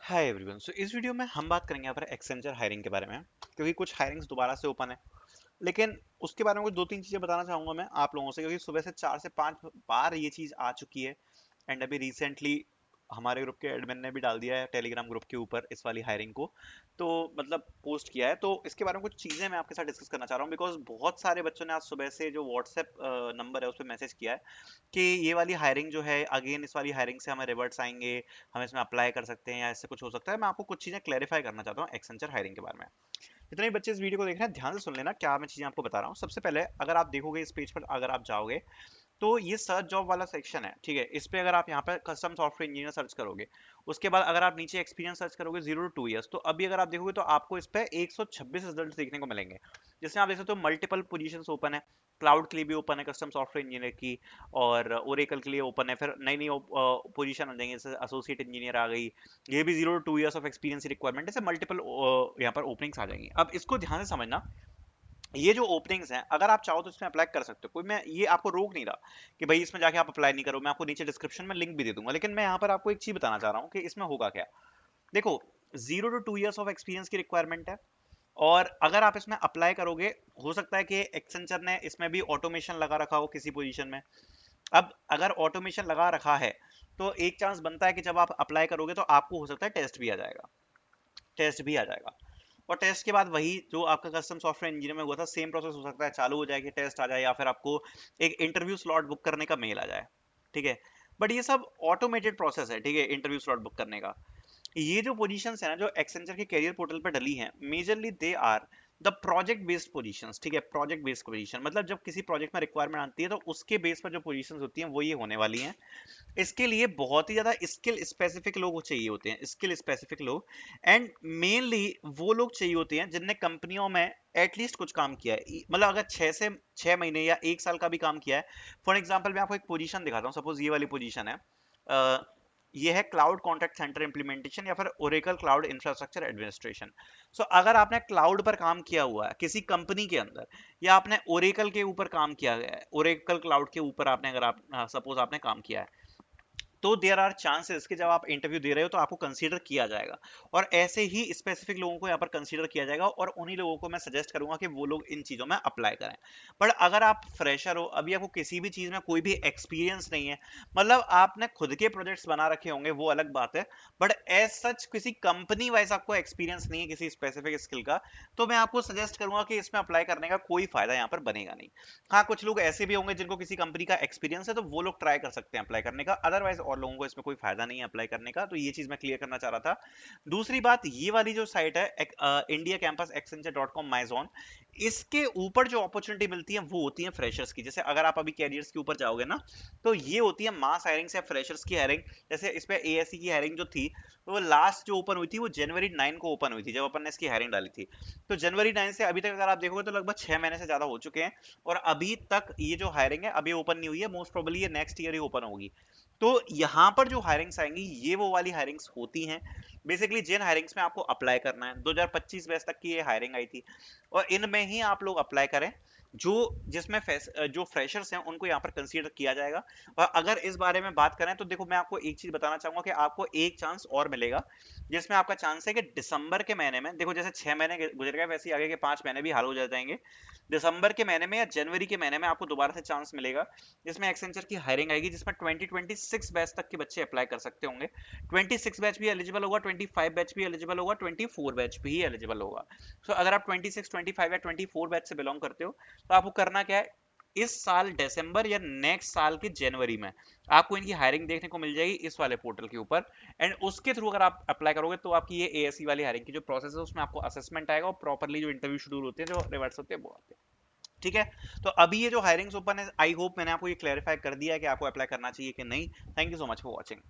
Hi everyone. सो इस video में हम बात करेंगे यहाँ पर एक्सेंचर हायरिंग के बारे में, क्योंकि कुछ हायरिंग्स दोबारा से ओपन है। लेकिन उसके बारे में कुछ दो तीन चीजें बताना चाहूंगा मैं आप लोगों से, क्योंकि सुबह से 4 से 5 बार ये चीज आ चुकी है। एंड अभी रिसेंटली हमारे ग्रुप के एडमिन ने भी डाल दिया है टेलीग्राम ग्रुप के ऊपर इस वाली हायरिंग को, तो मतलब पोस्ट किया है। तो इसके बारे में कुछ चीजें मैं आपके साथ डिस्कस करना चाह रहा हूँ, बिकॉज बहुत सारे बच्चों ने आज सुबह से जो व्हाट्सएप नंबर है उस पर मैसेज किया है कि ये वाली हायरिंग जो है अगेन, इस वाली हायरिंग से हमें रिवर्ट्स आएंगे, हम इसमें अप्लाई कर सकते हैं या इससे कुछ हो सकता है। मैं आपको कुछ चीजें क्लैरिफाई करना चाहता हूँ एक्सेंचर हायरिंग के बारे में। जितने भी बच्चे इस वीडियो को देख रहे हैं ध्यान से सुन लेना क्या मैं चीजें आपको बता रहा हूँ। सबसे पहले अगर आप देखोगे इस पेज पर, अगर आप जाओगे तो ये सर्च जॉब वाला सेक्शन है, ठीक है। इस पे अगर आप यहाँ पर कस्टम सॉफ्टवेयर इंजीनियर सर्च करोगे, उसके बाद अगर आप नीचे एक्सपीरियंस सर्च करोगे 0 to 2 years, तो अभी अगर आप देखोगे तो आपको इस पे 126 रिजल्ट देखने को मिलेंगे, जिसमें आप देख सकते हो मल्टीपल पोजीशंस ओपन है। क्लाउड के लिए भी ओपन है कस्टम सॉफ्टवेयर इंजीनियर की, और ओरेकल के लिए ओपन है। फिर नई नई पोजीशन आ जाएंगे, जैसे एसोसिएट इंजीनियर आ गई, ये भी 0 to 2 years of experience requirement है। ऐसे मल्टीपल यहाँ पर ओपनिंग्स आ जाएंगी। अब इसको ध्यान से समझना, ये जो ओपनिंग्स हैं अगर आप चाहो तो इसमें अप्लाई कर सकते हो, कोई मैं ये आपको रोक नहीं रहा कि भाई इसमें जाके आप अप्लाई नहीं करो। मैं आपको नीचे डिस्क्रिप्शन में लिंक भी दे दूंगा, लेकिन मैं यहाँ पर आपको एक चीज बताना चाह रहा हूँ कि इसमें होगा क्या। देखो, 0 to 2 years ऑफ एक्सपीरियंस की रिक्वायरमेंट है, और अगर आप इसमें अप्लाई करोगे, हो सकता है कि एक्सेंचर ने इसमें भी ऑटोमेशन लगा रखा हो किसी पोजीशन में। अब अगर ऑटोमेशन लगा रखा है तो एक चांस बनता है कि जब आप अप्लाई करोगे तो आपको हो सकता है टेस्ट भी आ जाएगा, टेस्ट भी आ जाएगा। और टेस्ट के बाद वही जो आपका कस्टम सॉफ्टवेयर इंजीनियर में हुआ था, सेम प्रोसेस हो सकता है चालू हो जाए कि टेस्ट आ जाए, या फिर आपको एक इंटरव्यू स्लॉट बुक करने का मेल आ जाए, ठीक है। बट ये सब ऑटोमेटेड प्रोसेस है, ठीक है, इंटरव्यू स्लॉट बुक करने का। ये जो पोजीशंस है ना जो एक्सेंचर के करियर पोर्टल पर डली हैं, majorly they are the project based positions, ठीक है। प्रोजेक्ट बेस्ड पोजीशन मतलब जब किसी प्रोजेक्ट में रिक्वायरमेंट आती है तो उसके बेस पर जो पोजीशंस होती हैं वो ये होने वाली हैं। इसके लिए बहुत ही ज्यादा स्किल स्पेसिफिक लोग चाहिए होते हैं, स्किल स्पेसिफिक लोग। एंड मेनली वो लोग चाहिए होते हैं जिनने कंपनियों में एटलीस्ट कुछ काम किया है, मतलब अगर 6 महीने या 1 साल का भी काम किया है। फॉर एग्जाम्पल मैं आपको एक पोजीशन दिखाता हूँ, सपोज ये वाली पोजीशन है। ये है क्लाउड कॉन्टैक्ट सेंटर इंप्लीमेंटेशन या फिर ओरेकल क्लाउड इंफ्रास्ट्रक्चर एडमिनिस्ट्रेशन। सो अगर आपने क्लाउड पर काम किया हुआ है किसी कंपनी के अंदर, या आपने ओरेकल के ऊपर काम किया है, ओरेकल क्लाउड के ऊपर आपने, अगर आप सपोज आपने काम किया है, तो देयर आर चांसेस कि जब आप इंटरव्यू दे रहे हो तो आपको कंसीडर किया जाएगा। और ऐसे ही स्पेसिफिक लोगों को यहाँ पर कंसीडर किया जाएगा, और उन्हीं लोगों को मैं सजेस्ट करूंगा कि वो लोग इन चीजों में अप्लाई करें। पर अगर आप फ्रेशर हो, अभी आपको किसी भी चीज में कोई भी एक्सपीरियंस नहीं है, मतलब आपने खुद के प्रोजेक्ट्स बना रखे होंगे वो अलग बात है, बट एज सच किसी कंपनी वाइज आपको एक्सपीरियंस नहीं है किसी स्पेसिफिक स्किल का, तो मैं आपको सजेस्ट करूंगा कि इसमें अप्लाई करने का कोई फायदा यहाँ पर बनेगा नहीं। हाँ, कुछ लोग ऐसे भी होंगे जिनको किसी कंपनी का एक्सपीरियंस है, तो वो लोग ट्राई कर सकते हैं अप्लाई करने का, अदरवाइज और लोगों को इसमें कोई फायदा नहीं है अप्लाई करने का। तो ये चीज मैं क्लियर करना चाह रहा था। दूसरी बात, ये वाली जो साइट है India campus Accenture dot com माइजोन, इसके ऊपर जो अपॉर्चुनिटी मिलती है वो होती है फ्रेशर्स की। जैसे अगर आप अभी कैरियर्स के ऊपर जाओगे ना, तो ये होती है मास हायरिंग से फ्रेशर्स की हायरिंग। जैसे इस पे एएससी की हायरिंग जो थी, तो वो लास्ट जो ओपन हुई थी वो जनवरी 9 को ओपन हुई थी, जब अपन ने इसकी हायरिंग डाली थी। तो जनवरी 9 से अभी तक अगर आप देखोगे तो लगभग 6 महीने से ज्यादा हो चुके हैं, और अभी तक ये जो हायरिंग है अभी ओपन नहीं हुई है। मोस्ट प्रोबेबली ये नेक्स्ट ईयर ही ओपन होगी। तो यहाँ पर जो हायरिंग्स आएंगी ये वो वाली हायरिंग्स होती हैं, बेसिकली जिन हायरिंग्स में आपको अप्लाई करना है। 2025 बैच तक की ये हायरिंग आई थी, और इनमें ही आप लोग अप्लाई करें। जो जिसमें जो फ्रेशर्स हैं उनको यहाँ पर कंसीडर किया जाएगा। और अगर इस बारे में बात करें तो देखो, मैं आपको एक चीज बताना चाहूंगा कि आपको एक चांस और मिलेगा, जिसमें आपका चांस है कि दिसंबर के महीने में, देखो जैसे 6 महीने गुजर गए वैसे ही आगे के 5 महीने भी हाल हो जाएंगे, दिसंबर के महीने में या जनवरी के महीने में आपको दोबारा से चांस मिलेगा, जिसमें एक्सेंचर की हायरिंग आएगी, जिसमें 2026 बैच तक के बच्चे अप्लाई कर सकते होंगे। 26 बैच भी एलिजिबल होगा, 25 बैच भी एलिजिबल होगा, 24 बैच भी एलिजिबल होगा। सो अगर आप 26, 25 या 24 बैच से बिलोंग करते हो, तो आपको करना क्या है, इस साल दिसंबर या नेक्स्ट साल के जनवरी में आपको इनकी हायरिंग देखने को मिल जाएगी इस वाले पोर्टल के ऊपर। एंड उसके थ्रू अगर आप अप्लाई करोगे तो आपकी ये एएससी वाली हायरिंग की जो प्रोसेस है उसमें आपको असेसमेंट आएगा, और प्रॉपरली जो इंटरव्यू शेड्यूल होते हैं, जो रिवर्ट्स होते हैं, वो आते हैं, ठीक है। तो अभी ये जो हायरिंग्स ओपन है, आई होप मैंने आपको ये क्लैरिफाई कर दिया है कि आपको अप्लाई करना चाहिए कि नहीं। Thank you so much for watching.